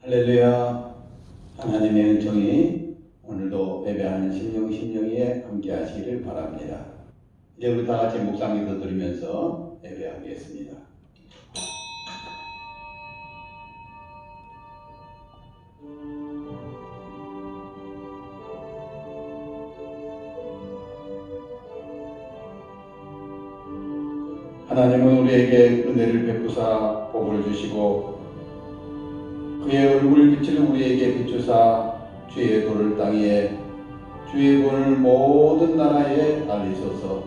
할렐루야. 하나님의 은총이 오늘도 예배하는 심령심령이에 함께 하시기를 바랍니다. 이제 우리 다 같이 묵상기도 드리면서 예배하겠습니다. 하나님은 우리에게 은혜를 베푸사 복을 주시고 그의 얼굴 빛을 우리에게 비추사 주의 도를 땅에 주의 본을 모든 나라에 알리소서.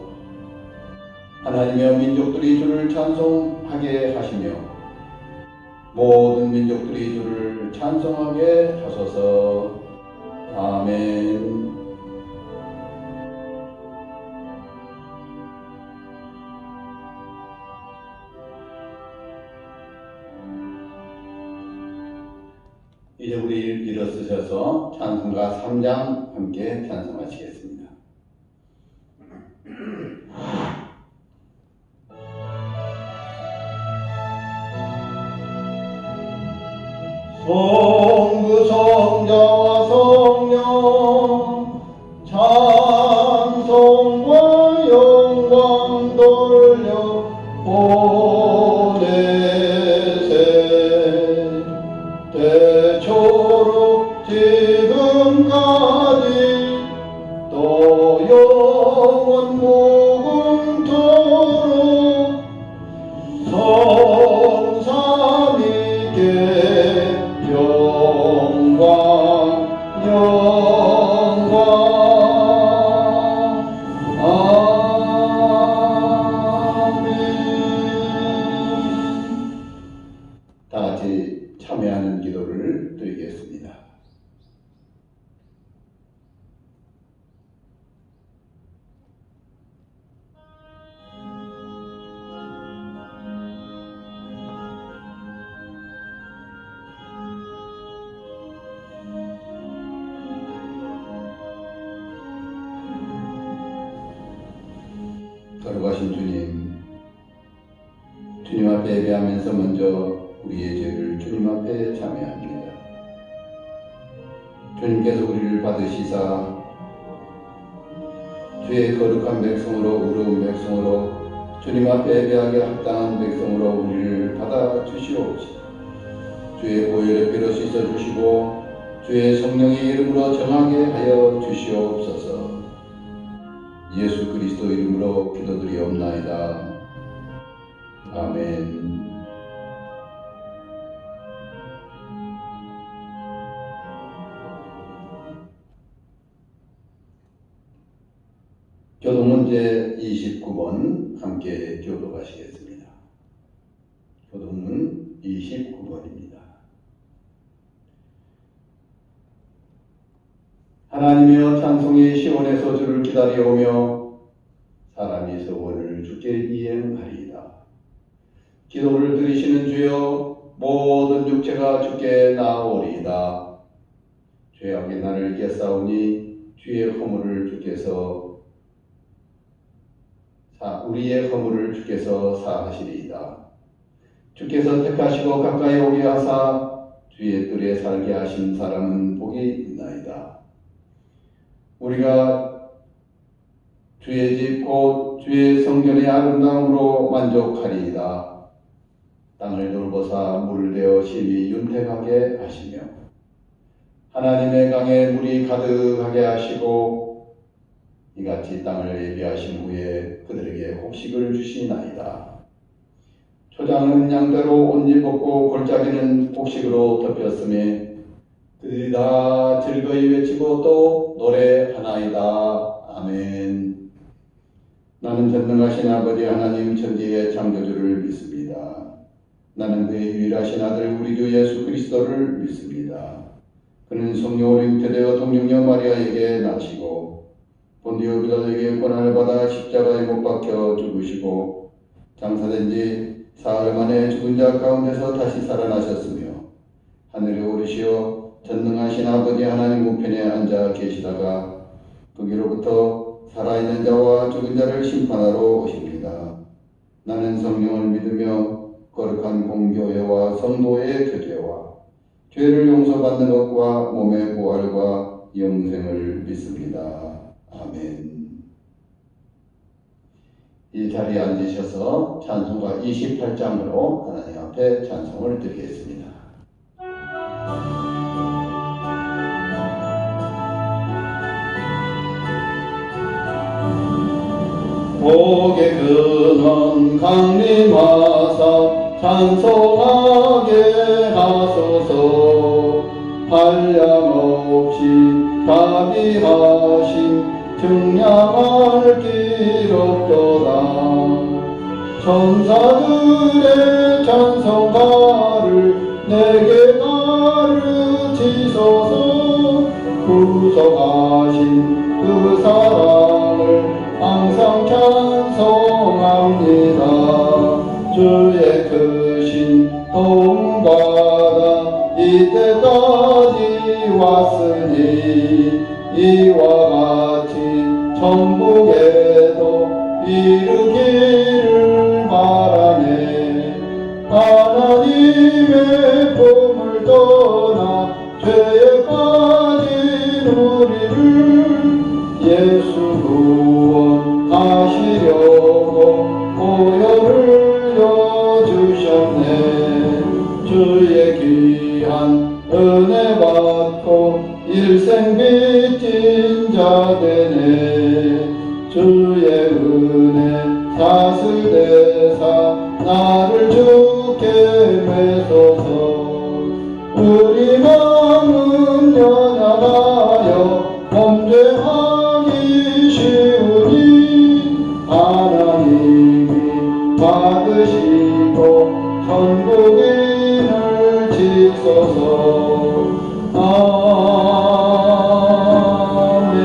하나님의 민족들이 주를 찬송하게 하시며 모든 민족들이 주를 찬송하게 하소서. 아멘. 이제 우리 일어서셔서 찬송가 3장 함께 찬송하시겠습니다. 성부 성자와 성령 찬송과 영광 돌려 보내세. 대초로 지금까지 또 영원 무궁토록 성삼위께 영광 영광. 아멘. 다같이 참여하는 기도를 드리겠습니다. 거룩하신 주님 앞에 예배하면서 먼저 우리의 죄를 주님 앞에 참여합니다. 주님께서 우리를 받으시사 주의 거룩한 백성으로 의로운 백성으로 주님 앞에 예배하게 합당한 백성으로 우리를 받아 주시옵시고 주의 보혈의 피로 씻어 주시고 주의 성령의 이름으로 정하게 하여 주시옵소서. 예수 그리스도 이름으로 기도드리옵나이다. 아멘. 교동문제 29번 함께 교독하시겠습니다. 교동문 29번입니다. 하나님이여 찬송의 시온에서 주를 기다려오며 사람이 소원을 주께 이행하리이다. 기도를 들으시는 주여 모든 육체가 주께 나아오리이다. 죄악의 나를 이겼사오니 주의 허물을 주께서 우리의 허물을 주께서 사하시리이다. 주께서 택하시고 가까이 오게 하사 주의 뜰에 살게 하신 사람은 복이 있나이다. 우리가 주의 집 곧 주의 성전의 아름다움으로 만족하리이다. 땅을 돌보사 물을 대어 심히 윤택하게 하시며 하나님의 강에 물이 가득하게 하시고 이같이 땅을 예비하신 후에 그들에게 곡식을 주시나이다. 초장은 양떼로 옷 입었고 골짜기는 곡식으로 덮였으며 그들이 다 즐거이 외치고 또 노래하나이다. 아멘. 나는 전능하신 아버지 하나님 천지의 창조주를 믿습니다. 나는 그의 유일하신 아들 우리 주 예수 그리스도를 믿습니다. 그는 성령으로 잉태되어 동정녀 마리아에게 나시고 본디오 빌라도에게 고난을 받아 십자가에 못 박혀 죽으시고 장사된 지 사흘 만에 죽은 자 가운데서 다시 살아나셨으며 하늘에 오르시어 전능하신 아버지 하나님 우편에 앉아 계시다가 거기로부터 살아있는 자와 죽은 자를 심판하러 오십니다. 나는 성령을 믿으며 거룩한 공교회와 성도의 교제와 죄를 용서받는 것과 몸의 부활과 영생을 믿습니다. 아멘. 이 자리에 앉으셔서 찬송가 28장으로 하나님 앞에 찬송을 드리겠습니다. 복의 근원 강림하사 찬송하게 하소서. 한량없이 자비하심 증량할 길 없도다. 천사들의 찬송가를 내게 가르치소서. 구속하신 그 사랑을 항상 찬송합니다. 주의 크신 도움받아 이때까지 왔으니 이와 같이 천국에도 이르기를 바라네. 하나님의 품을 떠나 죄에 빠진 우리를 예수 구원하시려고 보혈을 여주셨네. 주의 귀한 은혜 받고 일생 빚진 자 되네. 주의 은혜 사슬대사 나를 주께 메소서. 우리 마음은 연약하여 범죄하기 쉬우니 하나님이 받으시고 천국인을 지소서. 아멘.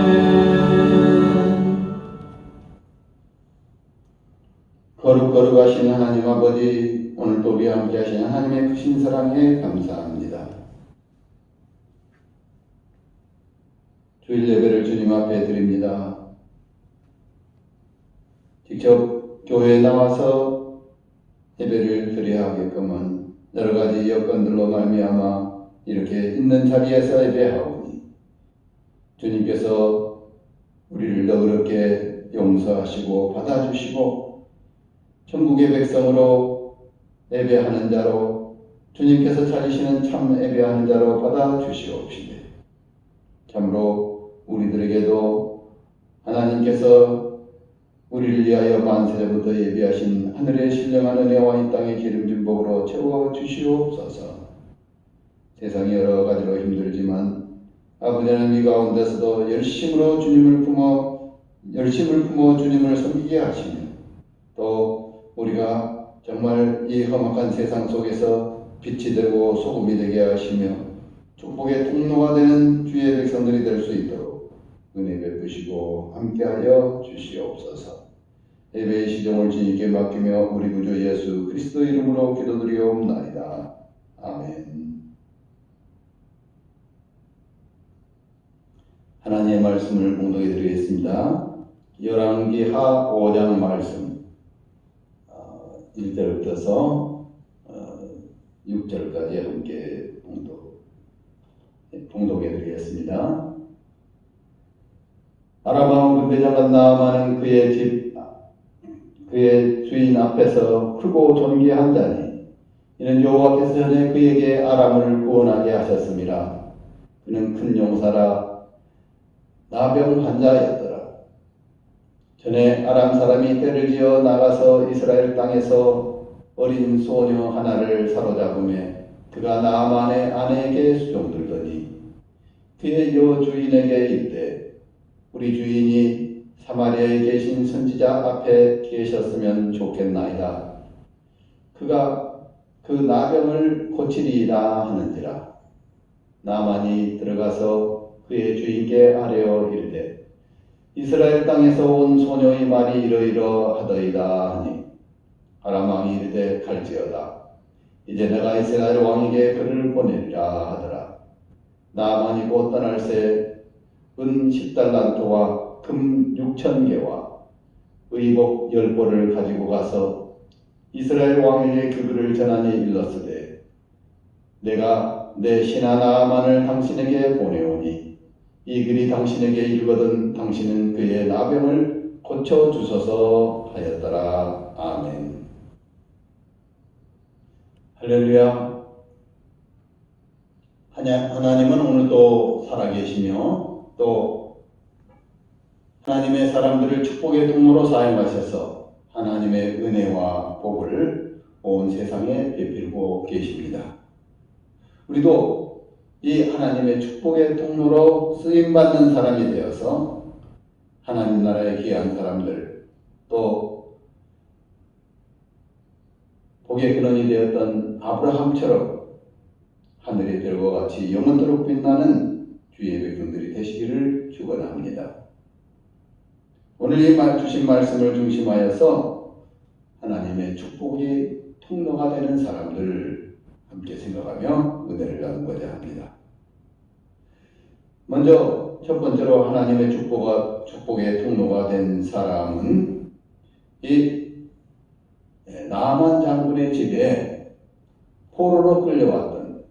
거룩거룩하신 하나님 아버지, 오늘도 우리와 함께 하신 하나님의 크신 사랑에 감사합니다. 주일 예배를 주님 앞에 드립니다. 직접 교회에 나와서 예배를 드려야 하게끔은 여러 가지 여건들로 말미암아 이렇게 있는 자리에서 예배하오니 주님께서 우리를 너그럽게 용서하시고 받아주시고 천국의 백성으로 예배하는 자로 주님께서 찾으시는 참 예배하는 자로 받아주시옵시되 참으로 우리들에게도 하나님께서 우리를 위하여 만세부터 예비하신 하늘의 신령한 은혜와 이 땅의 기름진 복으로 채워주시옵소서. 세상이 여러 가지로 힘들지만 아버지는 이 가운데서도 열심을 품어 주님을 섬기게 하시며 또 우리가 정말 이 험악한 세상 속에서 빛이 되고 소금이 되게 하시며 축복의 통로가 되는 주의 백성들이 될 수 있도록 은혜 베푸시고 함께하여 주시옵소서. 예배의 시종을 주님께 맡기며 우리 구주 예수 그리스도 이름으로 기도드리옵나이다. 아멘. 하나님의 말씀을 공독해 드리겠습니다. 열왕기하 5장 말씀 1절부터 6절까지 함께 봉독해 드리겠습니다. 아람 왕 군대장관 나아만은 그의 주인 앞에서 크고 존귀한 자니 이는 여호와께서 전에 그에게 아람을 구원하게 하셨습니다. 그는 큰 용사라 나병 환자였더라. 전에 아람 사람이 때를 지어 나가서 이스라엘 땅에서 어린 소녀 하나를 사로잡으며 그가 나아만의 아내에게 수종들더니 그의 여주인에게 이르되 우리 주인이 사마리아에 계신 선지자 앞에 계셨으면 좋겠나이다. 그가 그 나병을 고치리라 하는지라. 나만이 들어가서 그의 주인께 아뢰어 이르되 이스라엘 땅에서 온 소녀의 말이 이러이러하더이다 하니 아람 왕이 이르되 갈지어다. 이제 내가 이스라엘 왕에게 그를 보내리라 하더라. 나만이 곧 떠날새 은 10달란트와 금 6,000개와 의복 10벌을 가지고 가서 이스라엘 왕에게 그 글을 전하니 일렀으되 내가 내 신하 나아만을 당신에게 보내오니 이 글이 당신에게 읽거든 당신은 그의 나병을 고쳐주소서 하였더라. 아멘. 할렐루야. 하나님은 오늘도 살아계시며 또 하나님의 사람들을 축복의 통로로 사용하셔서 하나님의 은혜와 복을 온 세상에 베풀고 계십니다. 우리도 이 하나님의 축복의 통로로 쓰임받는 사람이 되어서 하나님 나라의 귀한 사람들, 또 복의 근원이 되었던 아브라함처럼 하늘의 별과 같이 영원토록 빛나는 주의 백성들이 되시기를 축원합니다. 오늘 이 주신 말씀을 중심하여서 하나님의 축복이 통로가 되는 사람들 함께 생각하며 은혜를 나누고자 합니다. 먼저 첫 번째로 하나님의 축복의 통로가 된 사람은 이 나아만 장군의 집에 포로로 끌려왔던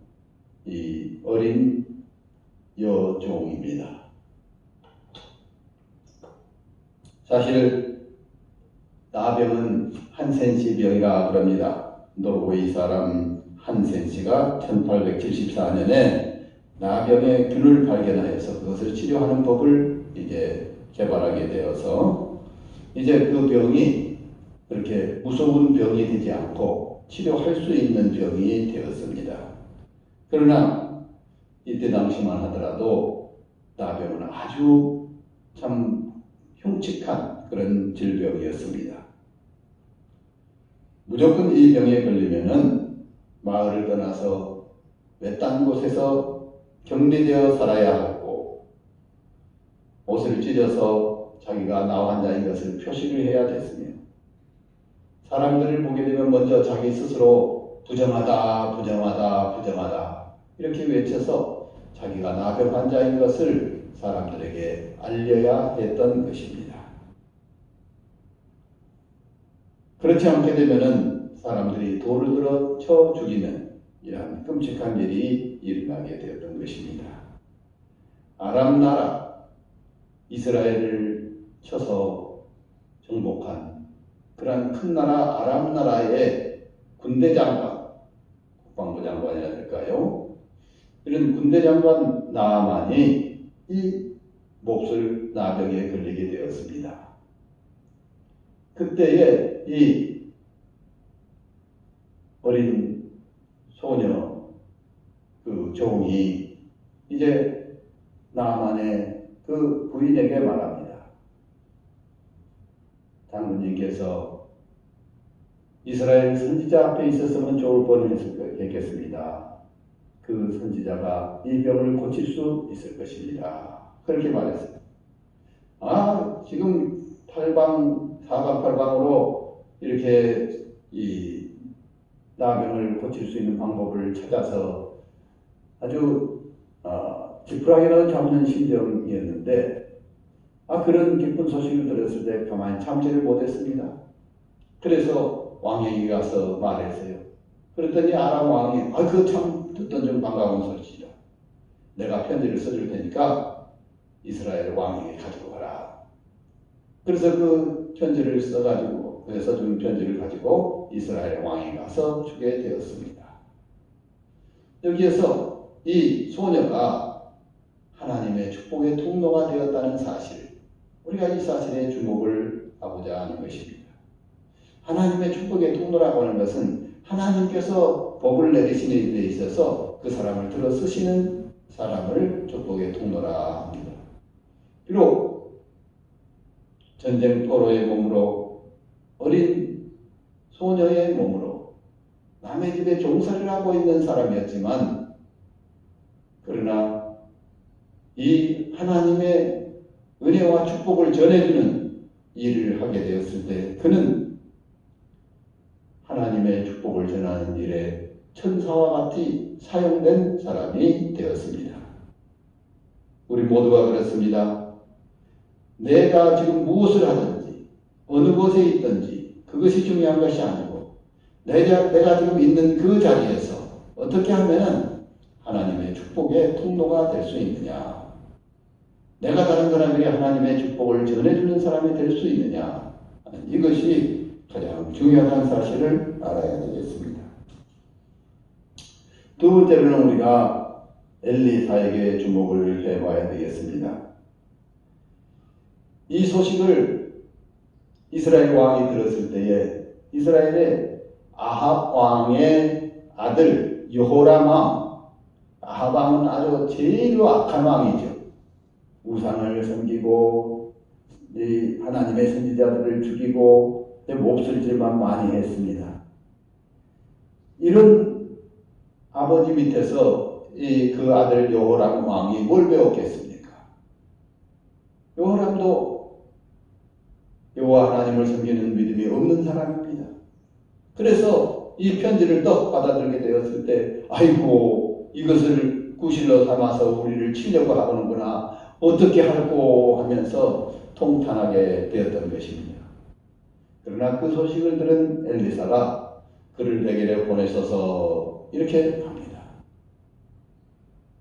이 어린 여종입니다. 사실 나병은 한센시 병이라 그럽니다. 노르웨이 사람 한센시가 1874년에 나병의 균을 발견하여서 그것을 치료하는 법을 이제 개발하게 되어서 이제 그 병이 그렇게 무서운 병이 되지 않고 치료할 수 있는 병이 되었습니다. 그러나 이때 당시만 하더라도 나병은 아주 참 흉측한 그런 질병이었습니다. 무조건 이 병에 걸리면은 마을을 떠나서 외딴 곳에서 격리되어 살아야 하고 옷을 찢어서 자기가 나 환자인 것을 표시를 해야 됐으며 사람들을 보게 되면 먼저 자기 스스로 부정하다, 부정하다, 부정하다 이렇게 외쳐서 자기가 나병 환자인 것을 사람들에게 알려야 했던 것입니다. 그렇지 않게 되면은 사람들이 돌을 들어 쳐 죽이는 이러한 끔찍한 일이 일어나게 되었던 것입니다. 아람 나라, 이스라엘을 쳐서 정복한 그러한 큰 나라 아람 나라의 군대 장관, 국방부 장관이라 할까요? 이런 군대 장관 나아만이 이 몹쓸 나병에 걸리게 되었습니다. 그때에 이 어린 소녀 그 종이 이제 나아만의 그 부인에게 말합니다. 장군님께서 이스라엘 선지자 앞에 있었으면 좋을 뻔했겠습니다. 그 선지자가 이 병을 고칠 수 있을 것입니다. 그렇게 말했어요. 지금 사방팔방으로 이렇게 이 나병을 고칠 수 있는 방법을 찾아서 아주 지푸라기라도 잡는 심정이었는데 그런 기쁜 소식을 들었을 때 가만히 참지를 못했습니다. 그래서 왕에게 가서 말했어요. 그랬더니 아람 왕이 그거 참 듣던 좀 반가운 소식이다. 내가 편지를 써줄 테니까 이스라엘 왕에게 가지고 가라. 그래서 그 편지를 써준 편지를 가지고 이스라엘 왕에 가서 주게 되었습니다. 여기에서 이 소녀가 하나님의 축복의 통로가 되었다는 사실, 우리가 이 사실에 주목을 하고자 하는 것입니다. 하나님의 축복의 통로라고 하는 것은 하나님께서 복을 내리시는 데 있어서 그 사람을 들어 쓰시는 사람을 축복의 통로라 합니다. 비록 전쟁 포로의 몸으로 어린 소녀의 몸으로 남의 집에 종살이를 하고 있는 사람이었지만 그러나 이 하나님의 은혜와 축복을 전해주는 일을 하게 되었을 때 그는 하나님의 축복을 전하는 일에 천사와 같이 사용된 사람이 되었습니다. 우리 모두가 그렇습니다. 내가 지금 무엇을 하든지 어느 곳에 있든지 그것이 중요한 것이 아니고 내가 지금 있는 그 자리에서 어떻게 하면 하나님의 축복의 통로가 될 수 있느냐? 내가 다른 사람에게 하나님의 축복을 전해주는 사람이 될 수 있느냐? 이것이 가장 중요한 사실을 알아야 되겠습니다. 두 번째로는 우리가 엘리사에게 주목을 해봐야 되겠습니다. 이 소식을 이스라엘 왕이 들었을 때에 이스라엘의 아합 왕의 아들 여호람 왕, 아합 왕은 아주 제일 악한 왕이죠. 우상을 섬기고 하나님의 선지자들을 죽이고 몹쓸질만 많이 했습니다. 이런 아버지 밑에서 그 아들 여호람 왕이 뭘 배웠겠습니까? 여호람도 여호와 하나님을 섬기는 믿음이 없는 사람입니다. 그래서 이 편지를 떡 받아들게 되었을 때 아이고 이것을 구실로 삼아서 우리를 치려고 하는구나, 어떻게 할꼬 하면서 통탄하게 되었던 것입니다. 그러나 그 소식을 들은 엘리사가 그를 베겔에 보내셔서 이렇게 합니다.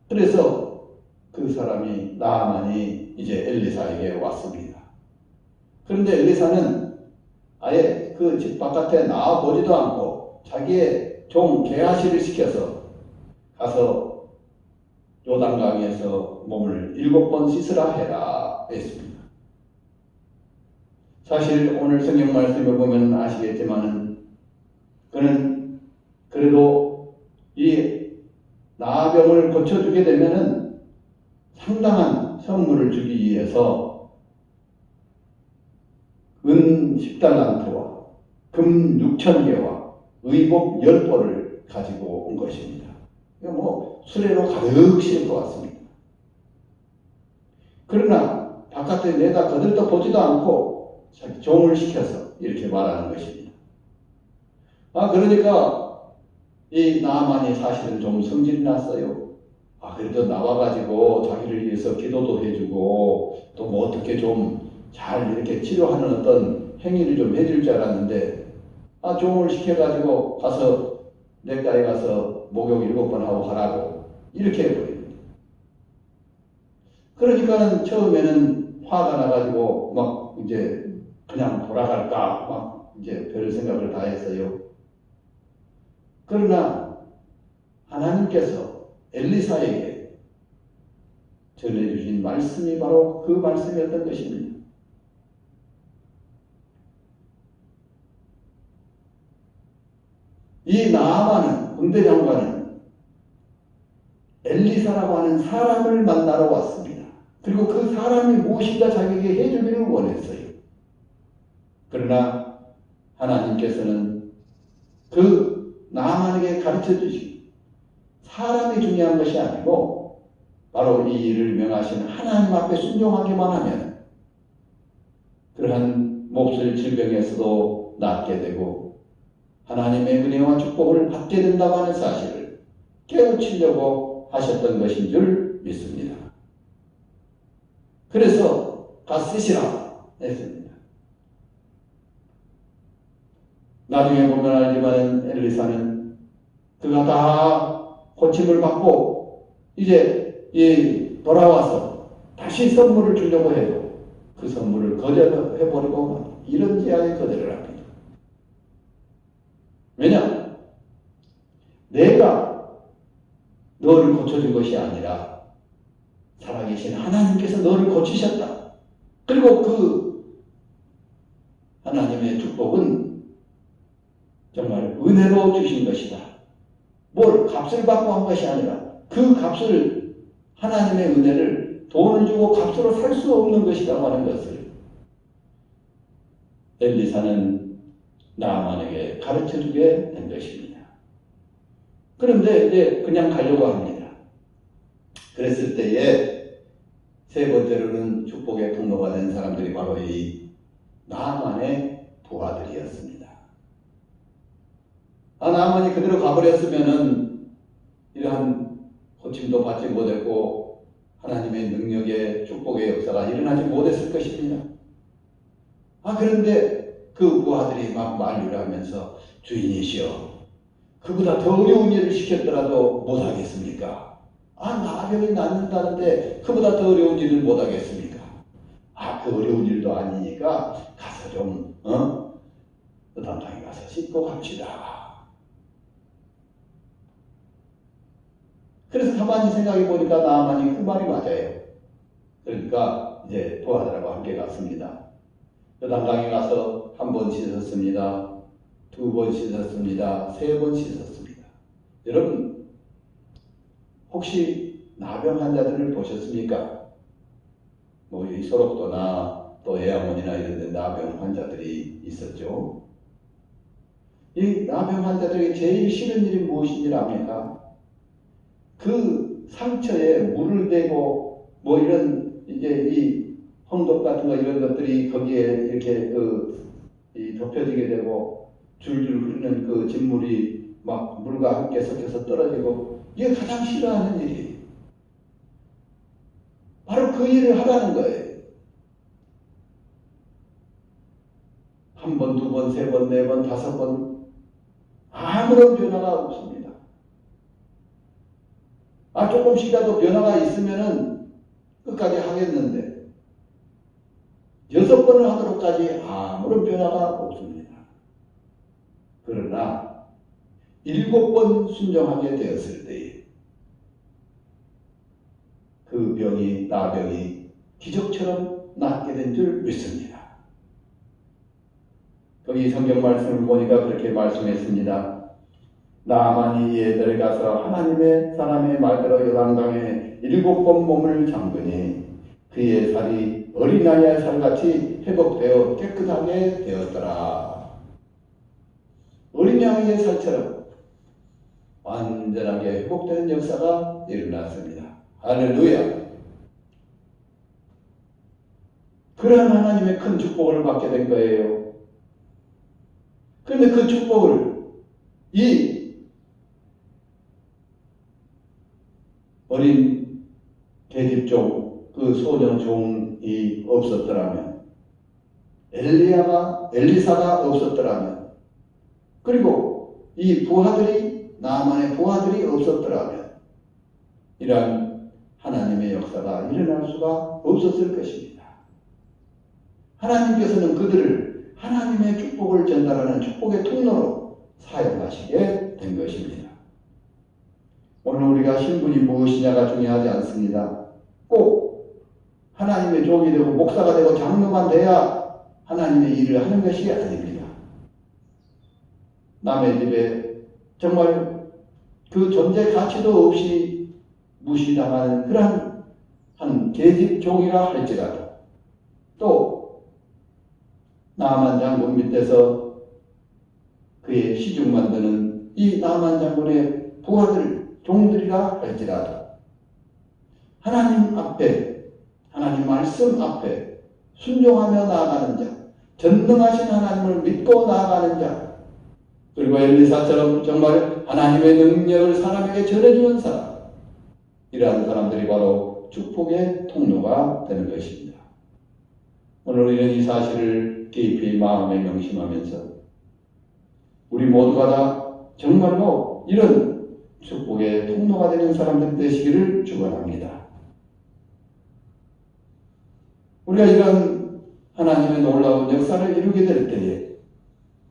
그래서 그 사람이 나아만이 이제 엘리사에게 왔습니다. 그런데 엘리사는 아예 그 집 바깥에 나와보지도 않고 자기의 종 게하시를 시켜서 가서 요단강에서 몸을 7번 씻으라 해라 했습니다. 사실 오늘 성경 말씀을 보면 아시겠지만은 그는 그래도 이 나병을 고쳐주게 되면은 상당한 선물을 주기 위해서 은 10달란트와 금 6,000개와 의복 10벌을 가지고 온 것입니다. 뭐 수레로 가득 싣고 왔습니다. 그러나 바깥에 내다 거들떠 보지도 않고 자기 종을 시켜서 이렇게 말하는 것입니다. 그러니까 이 나아만이 사실은 좀 성질이 났어요. 그래도 나와가지고 자기를 위해서 기도도 해주고 또 뭐 어떻게 좀 잘 이렇게 치료하는 어떤 행위를 좀 해줄 줄 알았는데 종을 시켜가지고 가서 냇가에 가서 목욕 7번 하고 하라고 이렇게 해버립니다. 그러니까는 처음에는 화가 나가지고 막 이제 그냥 돌아갈까 막 이제 별 생각을 다 했어요. 그러나 하나님께서 엘리사에게 전해주신 말씀이 바로 그 말씀이었던 것입니다. 이 나아만은 군대장관은 엘리사라고 하는 사람을 만나러 왔습니다. 그리고 그 사람이 무엇인가 자기에게 해주기를 원했어요. 그러나 하나님께서는 그 나아만에게 가르쳐 주시기 사람이 중요한 것이 아니고 바로 이 일을 명하신 하나님 앞에 순종하기만 하면 그러한 몹쓸 질병에서도 낫게 되고 하나님의 은혜와 축복을 받게 된다고 하는 사실을 깨우치려고 하셨던 것인 줄 믿습니다. 그래서 가 쓰시라 했습니다. 나중에 보면 알지만 엘리사는 그가 다 고침을 받고 이제 돌아와서 다시 선물을 주려고 해도 그 선물을 거절해버리고 이런 지하에 거절을 합니다. 왜냐? 내가 너를 고쳐준 것이 아니라 살아계신 하나님께서 너를 고치셨다. 그리고 그 하나님의 축복은 정말 은혜로 주신 것이다. 뭘 값을 받고 한 것이 아니라 그 값을 하나님의 은혜를 돈을 주고 값으로 살 수 없는 것이라고 하는 것을 엘리사는 나아만에게 가르쳐주게 된 것입니다. 그런데 이제 그냥 가려고 합니다. 그랬을 때에 세 번째로는 축복의 통로가 된 사람들이 바로 이 나아만의 부하들이었습니다. 나아만이 그대로 가버렸으면은 이러한 고침도 받지 못했고 하나님의 능력의 축복의 역사가 일어나지 못했을 것입니다. 그런데 그 부하들이 막 만류를 하면서 주인이시여 그보다 더 어려운 일을 시켰더라도 못하겠습니까? 나병이 낫는다는데 그보다 더 어려운 일을 못하겠습니까? 그 어려운 일도 아니니까 가서 좀 담당에 가서 씻고 갑시다. 그래서 가만히 생각해 보니까 나만이 그 말이 맞아요. 그러니까 이제 부하들하고 함께 갔습니다. 담당에 가서 1번 씻었습니다. 2번 씻었습니다. 3번 씻었습니다. 여러분 혹시 나병 환자들을 보셨습니까? 이 소록도나 또 애양원이나 이런 데 나병 환자들이 있었죠. 이 나병 환자들에게 제일 싫은 일이 무엇인지 압니까? 그 상처에 물을 대고 이런 이제 이 홍독 같은 거 이런 것들이 거기에 이렇게 덮여지게 되고 줄줄 흐르는 그 진물이 막 물과 함께 섞여서 떨어지고, 이게 가장 싫어하는 일이에요. 바로 그 일을 하라는 거예요. 1번, 2번, 3번, 4번, 5번 아무런 변화가 없습니다. 조금씩이라도 변화가 있으면은 끝까지 하겠는데 6번을 하도록까지 아무런 변화가 없습니다. 그러나 7번 순종하게 되었을 때에 그 병이, 나병이 기적처럼 낫게 된 줄 믿습니다. 거기 성경 말씀을 보니까 그렇게 말씀했습니다. 나만이 이에 내려가서 하나님의 사람의 말대로 요단강에 7번 몸을 잠그니 그의 살이 어린아이의 살같이 회복되어 깨끗하게 되었더라. 어린아이의 살처럼 완전하게 회복되는 역사가 일어났습니다. 할렐루야. 그러한 하나님의 큰 축복을 받게 된 거예요. 그런데 그 축복을 이 어린 계집종, 그 소년 종이 없었더라면, 엘리사가 없었더라면, 그리고 이 부하들이, 나만의 부하들이 없었더라면 이러한 하나님의 역사가 일어날 수가 없었을 것입니다. 하나님께서는 그들을 하나님의 축복을 전달하는 축복의 통로로 사용하시게 된 것입니다. 오늘 우리가 신분이 무엇이냐가 중요하지 않습니다. 꼭 하나님의 종이 되고 목사가 되고 장로만 돼야 하나님의 일을 하는 것이 아닙니다. 남의 집에 정말 그 존재 가치도 없이 무시당하는 그러한 한 계집 종이라 할지라도, 또 나만 장군 밑에서 그의 시중 만드는 이 나만 장군의 부하들, 종들이라 할지라도 하나님 앞에, 하나님 말씀 앞에 순종하며 나아가는 자, 전능하신 하나님을 믿고 나아가는 자, 그리고 엘리사처럼 정말 하나님의 능력을 사람에게 전해주는 사람, 이러한 사람들이 바로 축복의 통로가 되는 것입니다. 오늘 우리는 이 사실을 깊이 마음에 명심하면서 우리 모두가 다 정말로 이런 축복의 통로가 되는 사람들 되시기를 축원합니다. 우리가 이런 하나님의 놀라운 역사를 이루게 될 때에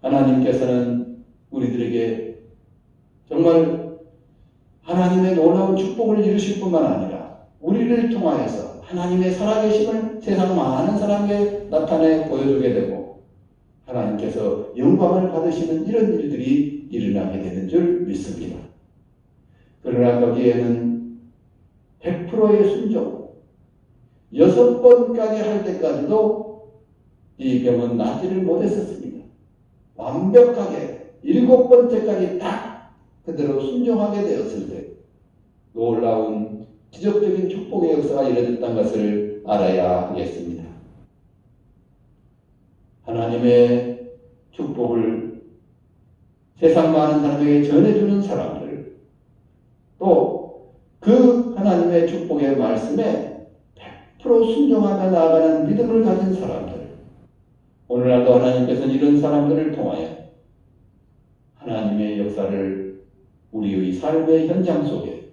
하나님께서는 우리들에게 정말 하나님의 놀라운 축복을 이루실 뿐만 아니라 우리를 통하여서 하나님의 살아계심을 세상 많은 사람에게 나타내 보여주게 되고 하나님께서 영광을 받으시는 이런 일들이 일어나게 되는 줄 믿습니다. 그러나 거기에는 100%의 순종, 6번까지 할 때까지도 이 병은 낫지를 못했었습니다. 완벽하게 7번째까지 딱 그대로 순종하게 되었을 때 놀라운 기적적인 축복의 역사가 이루어졌다는 것을 알아야 하겠습니다. 하나님의 축복을 세상 많은 사람에게 전해주는 사람들, 또 그 하나님의 축복의 말씀에 100% 순종하며 나아가는 믿음을 가진 사람들, 오늘날도 하나님께서는 이런 사람들을 통하여 하나님의 역사를 우리의 삶의 현장 속에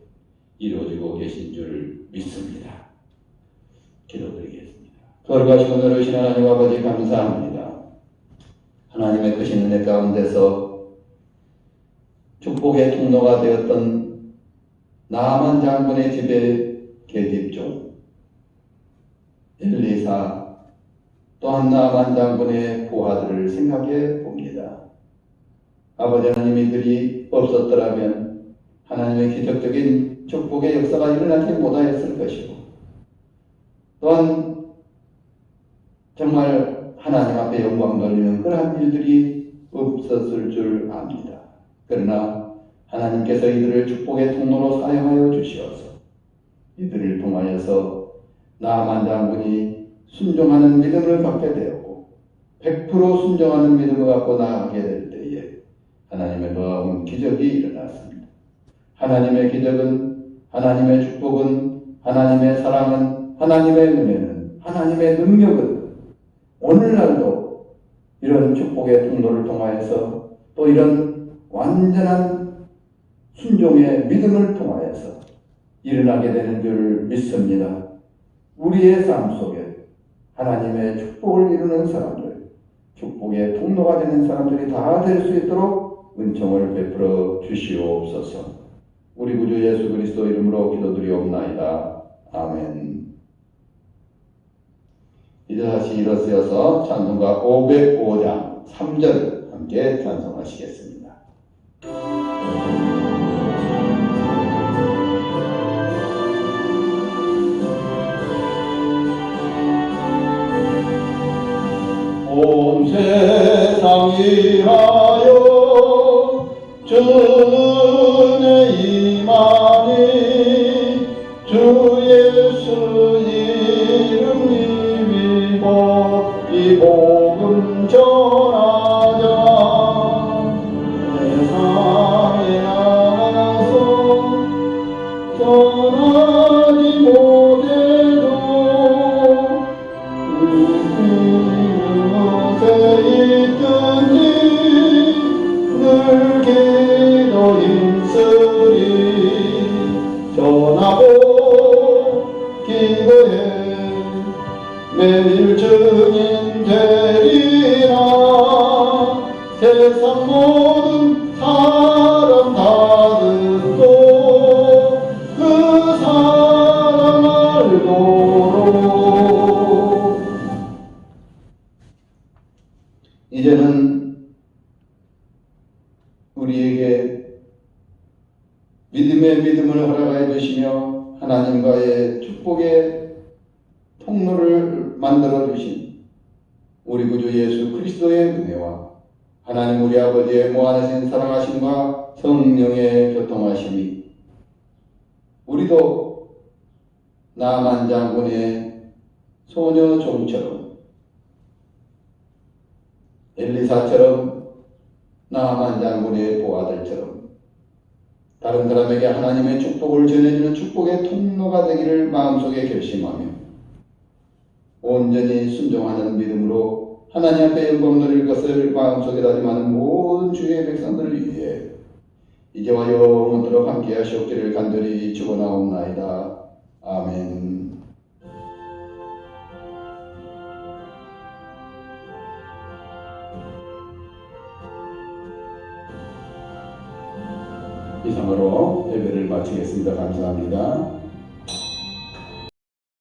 이루어지고 계신 줄 믿습니다. 기도드리겠습니다. 거룩하시고 너르신 하나님 아버지 감사합니다. 하나님의 크신 은혜 가운데서 축복의 통로가 되었던 나만 장군의 집에 계집종 엘리사 또한 나만 장군의 부하들을 생각해 봅니다. 아버지 하나님 이들이 없었더라면 하나님의 기적적인 축복의 역사가 일어나지 못하였을 것이고 또한 정말 하나님 앞에 영광 돌리는 그러한 일들이 없었을 줄 압니다. 그러나 하나님께서 이들을 축복의 통로로 사용하여 주시어서 이들을 통하여서 나만 장군이 순종하는 믿음을 갖게 되었고 100% 순종하는 믿음을 갖고 나아가게 될 때에 하나님의 놀라운 기적이 일어났습니다. 하나님의 기적은, 하나님의 축복은, 하나님의 사랑은, 하나님의 은혜는, 하나님의 능력은 오늘날도 이런 축복의 통로를 통하여서 또 이런 완전한 순종의 믿음을 통하여서 일어나게 되는 줄 믿습니다. 우리의 삶 속에 하나님의 축복을 이루는 사람들, 축복의 통로가 되는 사람들이 다 될 수 있도록 은총을 베풀어 주시옵소서. 우리 구주 예수 그리스도 이름으로 기도드리옵나이다. 아멘. 이제 다시 일어서서 찬송가 505장 3절 함께 찬송하시겠습니다. 온 세상이 하여 주의 임하니 주 예수 이름 입이고 이 복음 전하자. 세상에 나가서 전하지 못해도 있든지 늘 기도 힘쓰리. 전하고 기도해 매일 증인 되리라. 세상 모든 사람 다 듣고 그 사람 알도록. 이제는 우리에게 믿음의 믿음을 허락하여 주시며 하나님과의 축복의 통로를 만들어 주신 우리 구주 예수 그리스도의 은혜와 하나님 우리 아버지의 무한하신 사랑하심과 성령의 교통하심이 우리도 나만 장군의 소녀 종처럼 엘리사처럼 나만 장군의 보아들처럼 다른 사람에게 하나님의 축복을 전해주는 축복의 통로가 되기를 마음속에 결심하며 온전히 순종하는 믿음으로 하나님 앞에 영광 돌릴 것을 마음속에 다짐하는 모든 주의 백성들을 위해 이제와 영원토록 함께 하시옵기를 간절히 축원하옵나이다. 아멘. 이상으로 예배를 마치겠습니다. 감사합니다.